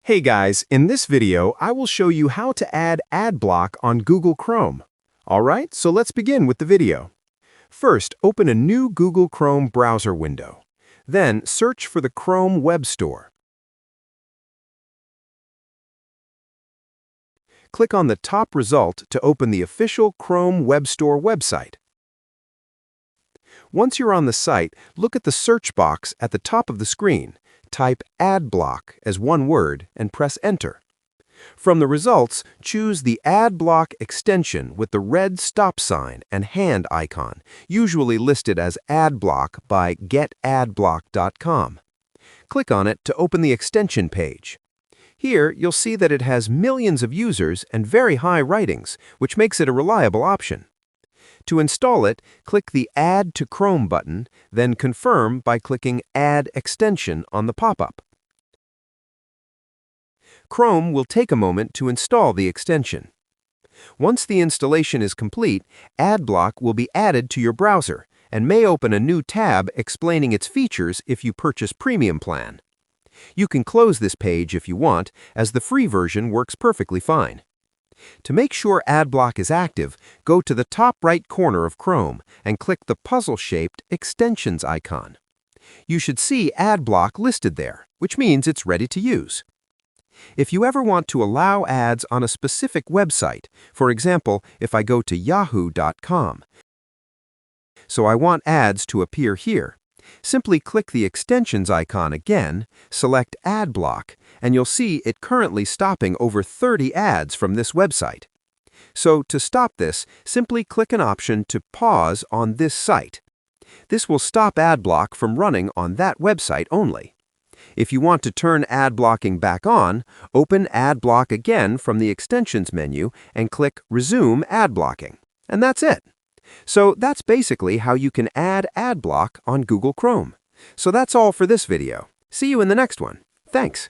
Hey guys, in this video, I will show you how to add Adblock on Google Chrome. Alright, so let's begin with the video. First, open a new Google Chrome browser window. Then, search for the Chrome Web Store. Click on the top result to open the official Chrome Web Store website. Once you're on the site, look at the search box at the top of the screen. Type Adblock as one word and press Enter. From the results, choose the Adblock extension with the red stop sign and hand icon, usually listed as Adblock by getadblock.com. Click on it to open the extension page. Here, you'll see that it has millions of users and very high ratings, which makes it a reliable option. To install it, click the Add to Chrome button, then confirm by clicking Add Extension on the pop-up. Chrome will take a moment to install the extension. Once the installation is complete, Adblock will be added to your browser and may open a new tab explaining its features if you purchase Premium plan. You can close this page if you want, as the free version works perfectly fine. To make sure Adblock is active, go to the top right corner of Chrome and click the puzzle-shaped Extensions icon. You should see Adblock listed there, which means it's ready to use. If you ever want to allow ads on a specific website, for example, if I go to yahoo.com, so I want ads to appear here, simply click the Extensions icon again, select Adblock, and you'll see it currently stopping over 30 ads from this website. So to stop this, simply click an option to pause on this site. This will stop Adblock from running on that website only. If you want to turn ad blocking back on, open Adblock again from the Extensions menu and click Resume Ad Blocking. And that's it. So that's basically how you can add Adblock on Google Chrome. So that's all for this video. See you in the next one. Thanks.